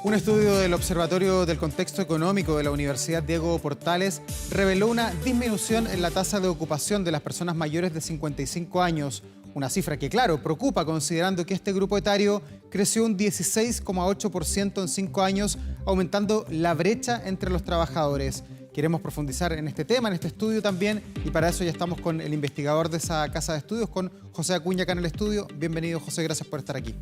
Un estudio del Observatorio del Contexto Económico de la Universidad Diego Portales reveló una disminución en la tasa de ocupación de las personas mayores de 55 años. Una cifra que, claro, preocupa considerando que este grupo etario creció un 16,8% en 5 años, aumentando la brecha entre los trabajadores. Queremos profundizar en este tema, en este estudio también, y para eso ya estamos con el investigador de esa casa de estudios, con José Acuña acá en el estudio. Bienvenido, José, gracias por estar aquí.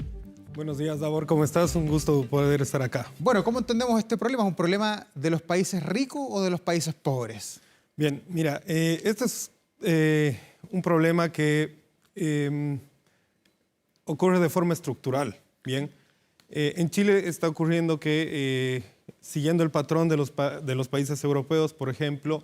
Buenos días, Davor, ¿cómo estás? Un gusto poder estar acá. Bueno, ¿cómo entendemos este problema? ¿Es un problema de los países ricos o de los países pobres? Bien, mira, este es un problema que ocurre de forma estructural. Bien, en Chile está ocurriendo que, siguiendo el patrón de los países europeos, por ejemplo,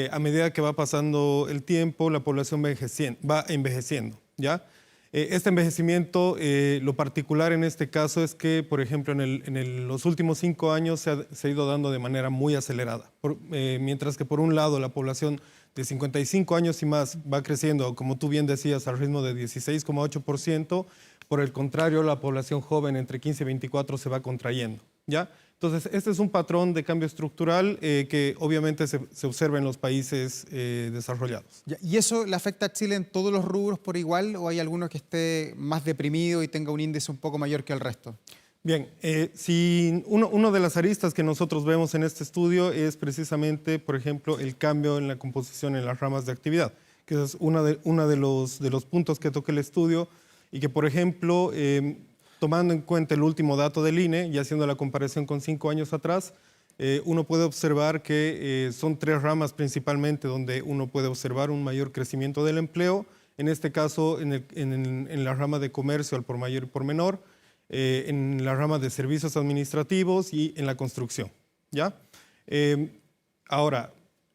a medida que va pasando el tiempo, la población va envejeciendo, ¿ya? Este envejecimiento, lo particular en este caso es que, por ejemplo, en los últimos 5 años se ha ido dando de manera muy acelerada. Mientras que por un lado la población de 55 años y más va creciendo, como tú bien decías, al ritmo de 16,8%, por el contrario, la población joven entre 15 y 24 se va contrayendo, ¿ya? Entonces, este es un patrón de cambio estructural que obviamente se observa en los países desarrollados. ¿Y eso le afecta a Chile en todos los rubros por igual o hay alguno que esté más deprimido y tenga un índice un poco mayor que el resto? Bien, si uno de las aristas que nosotros vemos en este estudio es precisamente, por ejemplo, el cambio en la composición en las ramas de actividad, que es uno de los puntos que toca el estudio y que, por ejemplo, tomando en cuenta el último dato del INE y haciendo la comparación con 5 años atrás, uno puede observar que son 3 ramas principalmente donde uno puede observar un mayor crecimiento del empleo, en este caso en la rama de comercio al por mayor y por menor, en la rama de servicios administrativos y en la construcción, ¿ya? Ahora,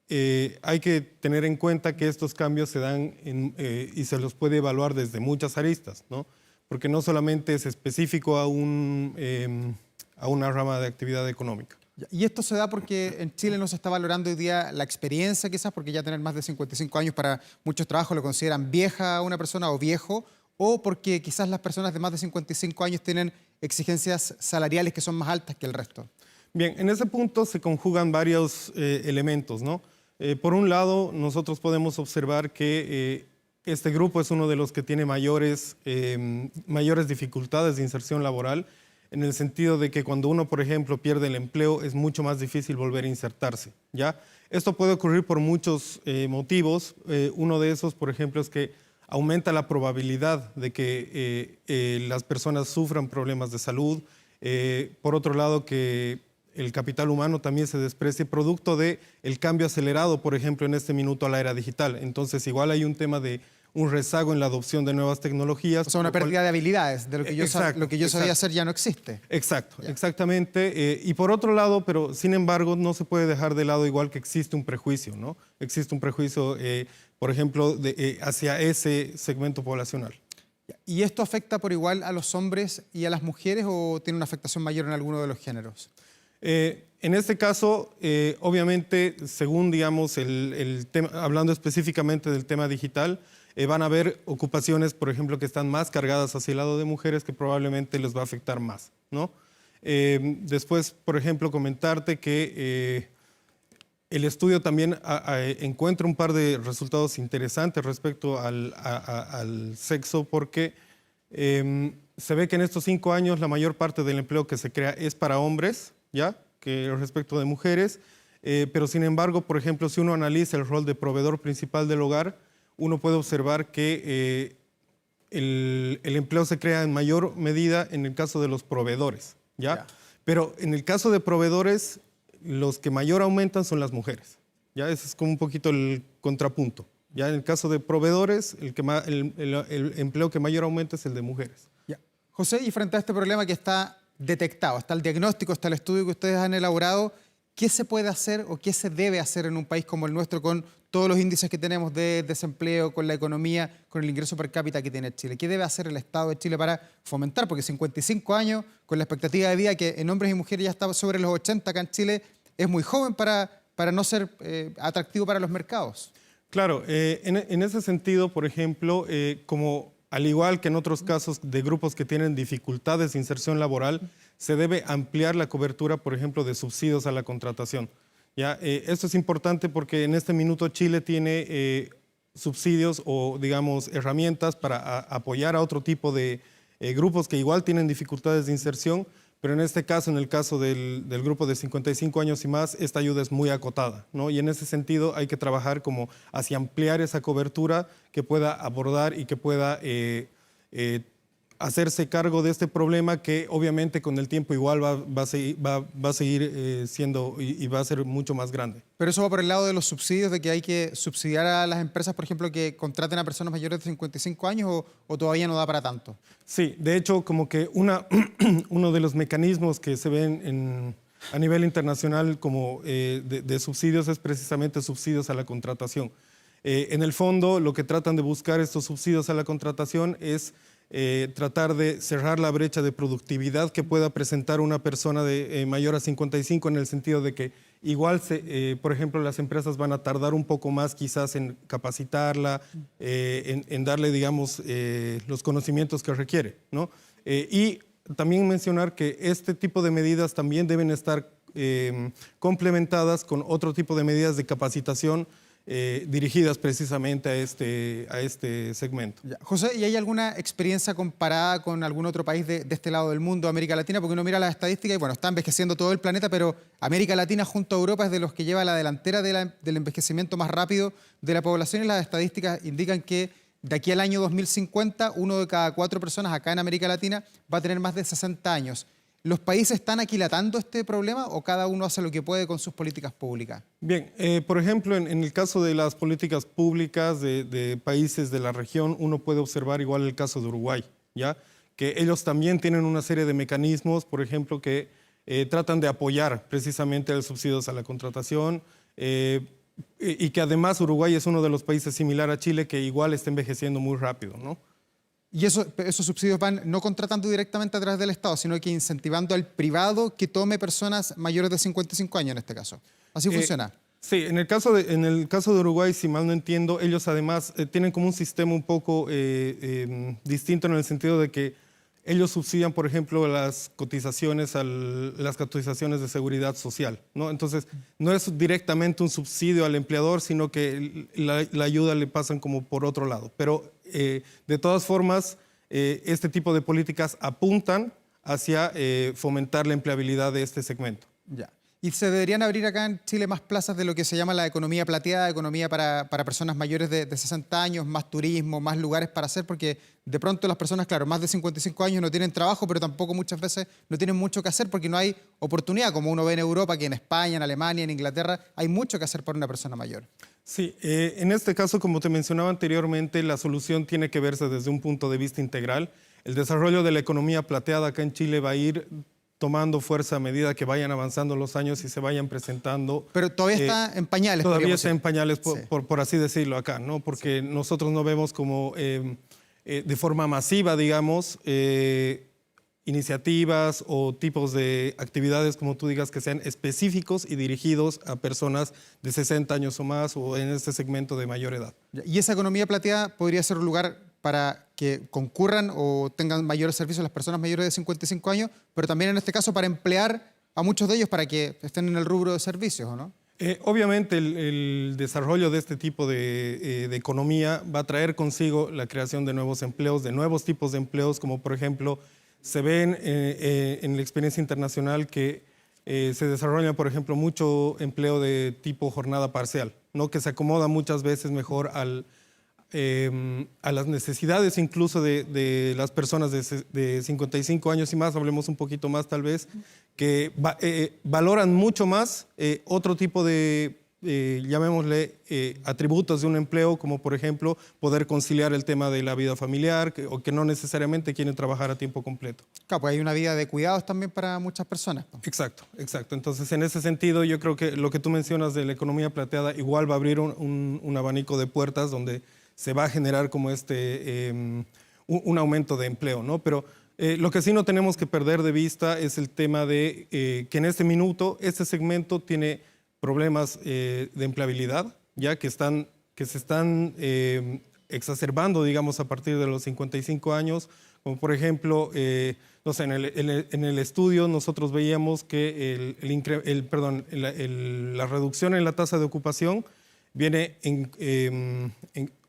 hay que tener en cuenta que estos cambios se dan y se los puede evaluar desde muchas aristas, ¿no? Porque no solamente es específico a una rama de actividad económica. Y esto se da porque en Chile no se está valorando hoy día la experiencia, quizás porque ya tener más de 55 años para muchos trabajos lo consideran vieja a una persona o viejo, o porque quizás las personas de más de 55 años tienen exigencias salariales que son más altas que el resto. Bien, en ese punto se conjugan varios elementos, ¿no? Por un lado, nosotros podemos observar que este grupo es uno de los que tiene mayores dificultades de inserción laboral, en el sentido de que cuando uno, por ejemplo, pierde el empleo, es mucho más difícil volver a insertarse, ¿ya? Esto puede ocurrir por muchos motivos. Uno de esos, por ejemplo, es que aumenta la probabilidad de que las personas sufran problemas de salud. Por otro lado, que el capital humano también se desprecie producto del cambio acelerado, por ejemplo, en este minuto a la era digital. Entonces, igual hay un tema de un rezago en la adopción de nuevas tecnologías. O sea, una pérdida de habilidades, de lo que yo sabía hacer ya no existe. Exacto, exactamente. Y por otro lado, pero sin embargo, no se puede dejar de lado igual que existe un prejuicio, ¿no? Existe un prejuicio, por ejemplo, hacia ese segmento poblacional. ¿Y esto afecta por igual a los hombres y a las mujeres o tiene una afectación mayor en alguno de los géneros? En este caso, obviamente, según, digamos, hablando específicamente del tema digital, van a haber ocupaciones, por ejemplo, que están más cargadas hacia el lado de mujeres que probablemente les va a afectar más, ¿no? Después, por ejemplo, comentarte que el estudio también encuentra un par de resultados interesantes respecto al sexo, porque se ve que en estos 5 años la mayor parte del empleo que se crea es para hombres, ¿ya? Que respecto de mujeres, pero sin embargo, por ejemplo, si uno analiza el rol de proveedor principal del hogar, uno puede observar que el empleo se crea en mayor medida en el caso de los proveedores, ¿ya? Pero en el caso de proveedores, los que mayor aumentan son las mujeres, ¿ya? Ese es como un poquito el contrapunto, ¿ya? En el caso de proveedores, el empleo que mayor aumenta es el de mujeres. Ya. José, y frente a este problema que está detectado, está el diagnóstico, está el estudio que ustedes han elaborado, ¿qué se puede hacer o qué se debe hacer en un país como el nuestro con todos los índices que tenemos de desempleo, con la economía, con el ingreso per cápita que tiene Chile? ¿Qué debe hacer el Estado de Chile para fomentar? Porque 55 años, con la expectativa de vida que en hombres y mujeres ya está sobre los 80 acá en Chile, es muy joven para no ser atractivo para los mercados. Claro, en ese sentido, por ejemplo, como al igual que en otros casos de grupos que tienen dificultades de inserción laboral, se debe ampliar la cobertura, por ejemplo, de subsidios a la contratación. ¿Ya? Esto es importante porque en este minuto Chile tiene subsidios o, digamos, herramientas para apoyar a otro tipo de grupos que igual tienen dificultades de inserción, pero en este caso, en el caso del grupo de 55 años y más, esta ayuda es muy acotada, ¿no? Y en ese sentido hay que trabajar como hacia ampliar esa cobertura que pueda abordar y que pueda hacerse cargo de este problema que obviamente con el tiempo igual va a seguir siendo y va a ser mucho más grande. Pero eso va por el lado de los subsidios, de que hay que subsidiar a las empresas, por ejemplo, que contraten a personas mayores de 55 años o todavía no da para tanto. Sí, de hecho, como que uno de los mecanismos que se ven a nivel internacional como de subsidios es precisamente subsidios a la contratación. En el fondo, lo que tratan de buscar estos subsidios a la contratación es tratar de cerrar la brecha de productividad que pueda presentar una persona mayor a 55 en el sentido de que igual, por ejemplo, las empresas van a tardar un poco más quizás en capacitarla, en darle, digamos, los conocimientos que requiere, ¿no? Y también mencionar que este tipo de medidas también deben estar complementadas con otro tipo de medidas de capacitación dirigidas precisamente a este segmento. Ya. José, ¿y hay alguna experiencia comparada con algún otro país de este lado del mundo, América Latina? Porque uno mira las estadísticas y bueno, está envejeciendo todo el planeta, pero América Latina junto a Europa es de los que lleva la delantera del envejecimiento más rápido de la población y las estadísticas indican que de aquí al año 2050, 1 de cada 4 personas acá en América Latina va a tener más de 60 años. ¿Los países están aquilatando este problema o cada uno hace lo que puede con sus políticas públicas? Bien, por ejemplo, en el caso de las políticas públicas de países de la región, uno puede observar igual el caso de Uruguay, ¿ya? Que ellos también tienen una serie de mecanismos, por ejemplo, que tratan de apoyar precisamente los subsidios a la contratación y que además Uruguay es uno de los países similar a Chile que igual está envejeciendo muy rápido, ¿no? Y esos subsidios van no contratando directamente a través del Estado, sino que incentivando al privado que tome personas mayores de 55 años en este caso. ¿Así funciona? Sí, en el caso de Uruguay, si mal no entiendo, ellos además tienen como un sistema un poco distinto en el sentido de que ellos subsidian, por ejemplo, las cotizaciones de seguridad social, ¿no? Entonces, no es directamente un subsidio al empleador, sino que la ayuda le pasan como por otro lado. Pero, de todas formas, este tipo de políticas apuntan hacia fomentar la empleabilidad de este segmento. Ya. Y se deberían abrir acá en Chile más plazas de lo que se llama la economía plateada, economía para personas mayores de 60 años, más turismo, más lugares para hacer, porque de pronto las personas, claro, más de 55 años no tienen trabajo, pero tampoco muchas veces no tienen mucho que hacer porque no hay oportunidad, como uno ve en Europa, que en España, en Alemania, en Inglaterra, hay mucho que hacer para una persona mayor. Sí, en este caso, como te mencionaba anteriormente, la solución tiene que verse desde un punto de vista integral. El desarrollo de la economía plateada acá en Chile va a ir tomando fuerza a medida que vayan avanzando los años y se vayan presentando. Pero todavía está en pañales. Todavía está en pañales, sí, por así decirlo acá, ¿no? Porque nosotros no vemos como de forma masiva, digamos, iniciativas o tipos de actividades, como tú digas, que sean específicos y dirigidos a personas de 60 años o más o en este segmento de mayor edad. ¿Y esa economía plateada podría ser un lugar para que concurran o tengan mayores servicios las personas mayores de 55 años, pero también en este caso para emplear a muchos de ellos para que estén en el rubro de servicios, ¿o no? Obviamente el desarrollo de este tipo de economía va a traer consigo la creación de nuevos empleos, de nuevos tipos de empleos, como por ejemplo se ven en la experiencia internacional que se desarrolla, por ejemplo, mucho empleo de tipo jornada parcial, ¿no? Que se acomoda muchas veces mejor a las necesidades incluso de las personas de 55 años y más, hablemos un poquito más tal vez, que valoran mucho más otro tipo de, llamémosle, atributos de un empleo, como por ejemplo poder conciliar el tema de la vida familiar o que no necesariamente quieren trabajar a tiempo completo. Claro, pues hay una vida de cuidados también para muchas personas, ¿no? Exacto, exacto. Entonces, en ese sentido, yo creo que lo que tú mencionas de la economía plateada igual va a abrir un abanico de puertas donde se va a generar como un aumento de empleo, ¿no? Pero lo que sí no tenemos que perder de vista es el tema de que en este minuto este segmento tiene problemas de empleabilidad, ya que se están exacerbando, digamos, a partir de los 55 años, Como por ejemplo, no sé, en el estudio nosotros veíamos que la reducción en la tasa de ocupación viene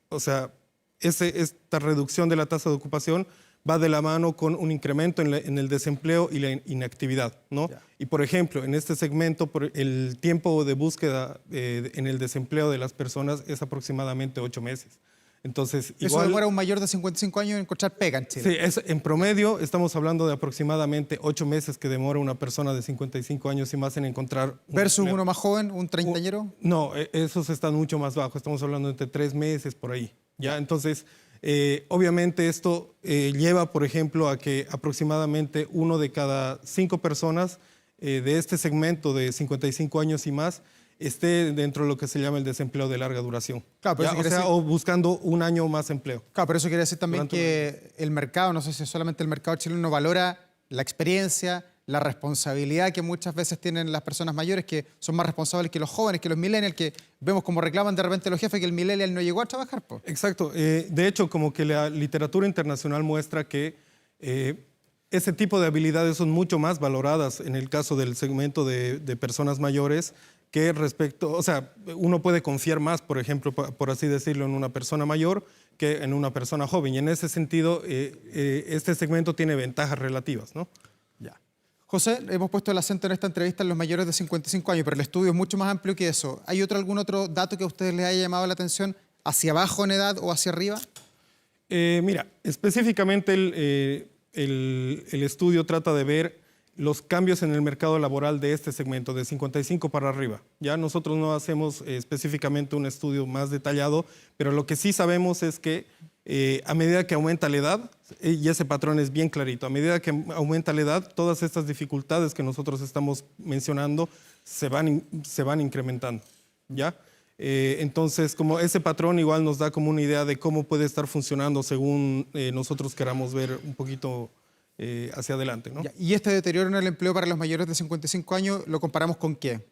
o sea, esta reducción de la tasa de ocupación va de la mano con un incremento en el desempleo y la inactividad, ¿no? Ya. Y por ejemplo, en este segmento, el tiempo de búsqueda en el desempleo de las personas es aproximadamente 8 meses. Entonces, Eso demora a un mayor de 55 años en encontrar pega en Chile. Sí, en promedio estamos hablando de aproximadamente 8 meses que demora una persona de 55 años y más en encontrar un Versus empleo. uno más joven, un treintañero. No, esos están mucho más bajos. Estamos hablando entre 3 meses por ahí. ¿Ya? Entonces, obviamente esto lleva, por ejemplo, a que aproximadamente 1 de cada 5 personas de este segmento de 55 años y más esté dentro de lo que se llama el desempleo de larga duración. Claro, pero ¿Ya? eso quiere decir- O buscando un año más empleo. Claro, pero eso quiere decir también Durante que el mercado, no sé si solamente el mercado chileno, valora la experiencia, la responsabilidad que muchas veces tienen las personas mayores, que son más responsables que los jóvenes, que los millennials, que vemos como reclaman de repente los jefes que el millennial no llegó a trabajar. Po. Exacto. De hecho, como que la literatura internacional muestra que ese tipo de habilidades son mucho más valoradas en el caso del segmento de personas mayores que respecto, o sea, uno puede confiar más, por ejemplo, por así decirlo, en una persona mayor que en una persona joven. Y en ese sentido, este segmento tiene ventajas relativas, ¿no? Ya. José, hemos puesto el acento en esta entrevista en los mayores de 55 años, pero el estudio es mucho más amplio que eso. ¿Hay algún otro dato que a ustedes les haya llamado la atención hacia abajo en edad o hacia arriba? Mira, específicamente el estudio trata de ver los cambios en el mercado laboral de este segmento, de 55 para arriba. Ya nosotros no hacemos específicamente un estudio más detallado, pero lo que sí sabemos es que a medida que aumenta la edad, y ese patrón es bien clarito, a medida que aumenta la edad, todas estas dificultades que nosotros estamos mencionando se van incrementando, ¿ya? Entonces, como ese patrón igual nos da como una idea de cómo puede estar funcionando según nosotros queramos ver un poquito hacia adelante, ¿no? Ya. ¿Y este deterioro en el empleo para los mayores de 55 años lo comparamos con qué?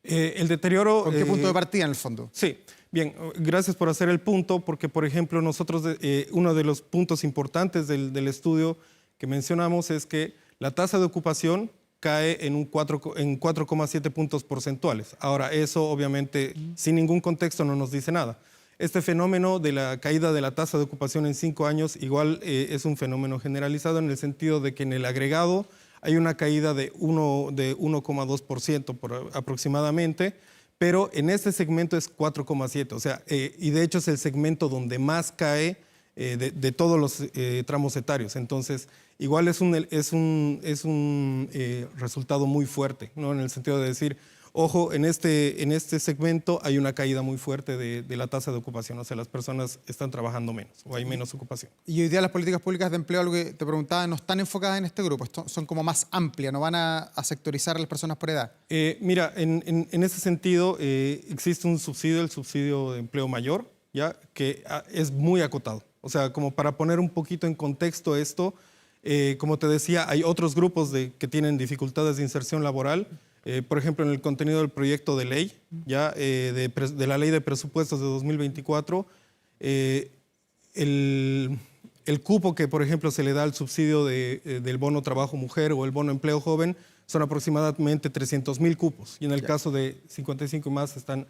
El deterioro... ¿Con qué punto de partida en el fondo? Sí, bien, gracias por hacer el punto, porque por ejemplo nosotros, uno de los puntos importantes del estudio que mencionamos es que la tasa de ocupación cae en 4,7 puntos porcentuales. Ahora, eso obviamente sin ningún contexto no nos dice nada. Este fenómeno de la caída de la tasa de ocupación en 5 años igual es un fenómeno generalizado en el sentido de que en el agregado hay una caída de 1,2% aproximadamente, pero en este segmento es 4,7%, o sea, y de hecho es el segmento donde más cae de todos los tramos etarios. Entonces, igual es un resultado muy fuerte, ¿no? En el sentido de decir, ojo, en este segmento hay una caída muy fuerte de la tasa de ocupación, o sea, las personas están trabajando menos o hay menos ocupación. Y hoy día las políticas públicas de empleo, algo que te preguntaba, no están enfocadas en este grupo, son como más amplias, no van a sectorizar a las personas por edad. Mira, en ese sentido existe un subsidio, el subsidio de empleo mayor, ¿ya? Que es muy acotado. O sea, como para poner un poquito en contexto esto, como te decía, hay otros grupos que tienen dificultades de inserción laboral. Por ejemplo, en el contenido del proyecto de ley, ya de la ley de presupuestos de 2024, el cupo que, por ejemplo, se le da al subsidio del bono trabajo mujer o el bono empleo joven son aproximadamente 300,000 cupos. Y en el caso de 55 y más están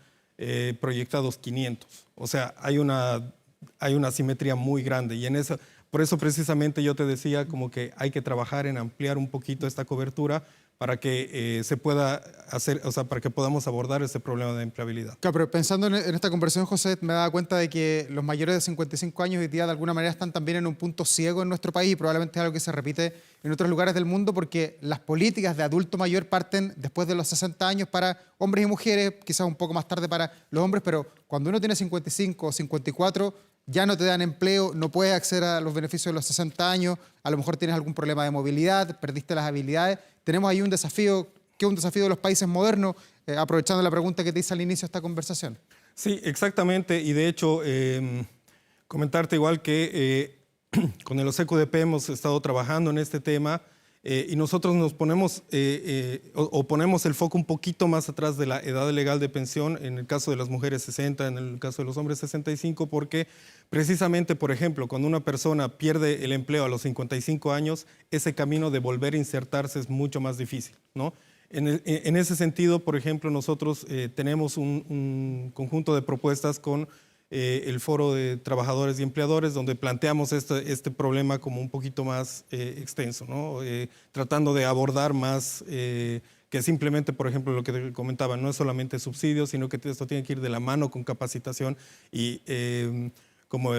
proyectados 500. O sea, hay una asimetría muy grande. Y por eso precisamente yo te decía como que hay que trabajar en ampliar un poquito esta cobertura para que se pueda hacer, o sea, para que podamos abordar ese problema de empleabilidad. Claro, pero pensando en esta conversación, José, me daba cuenta de que los mayores de 55 años hoy día de alguna manera están también en un punto ciego en nuestro país y probablemente es algo que se repite en otros lugares del mundo porque las políticas de adulto mayor parten después de los 60 años para hombres y mujeres, quizás un poco más tarde para los hombres, pero cuando uno tiene 55 o 54 ya no te dan empleo, no puedes acceder a los beneficios de los 60 años, a lo mejor tienes algún problema de movilidad, perdiste las habilidades. Tenemos ahí un desafío, que es un desafío de los países modernos, aprovechando la pregunta que te hice al inicio de esta conversación. Sí, exactamente. Y de hecho, comentarte igual que con el OSECUDP hemos estado trabajando en este tema Y nosotros nos ponemos, o ponemos el foco un poquito más atrás de la edad legal de pensión, en el caso de las mujeres 60, en el caso de los hombres 65, porque precisamente, por ejemplo, cuando una persona pierde el empleo a los 55 años, ese camino de volver a insertarse es mucho más difícil, ¿no? En ese sentido, por ejemplo, nosotros tenemos un conjunto de propuestas con el Foro de Trabajadores y Empleadores, donde planteamos este problema como un poquito más extenso, ¿no? Tratando de abordar más que simplemente, por ejemplo, lo que te comentaba, no es solamente subsidios, sino que esto tiene que ir de la mano con capacitación y como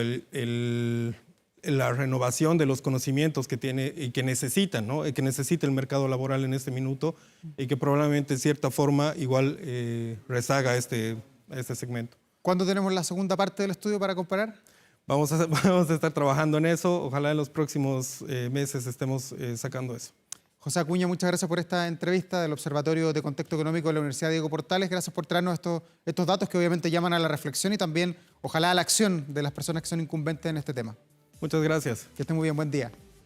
la renovación de los conocimientos que tiene y que necesitan, ¿no? Que necesita el mercado laboral en este minuto y que probablemente en cierta forma igual rezaga a este segmento. ¿Cuándo tenemos la segunda parte del estudio para comparar? Vamos a estar trabajando en eso. Ojalá en los próximos meses estemos sacando eso. José Acuña, muchas gracias por esta entrevista del Observatorio de Contexto Económico de la Universidad Diego Portales. Gracias por traernos estos datos que obviamente llaman a la reflexión y también, ojalá, a la acción de las personas que son incumbentes en este tema. Muchas gracias. Que estén muy bien, buen día.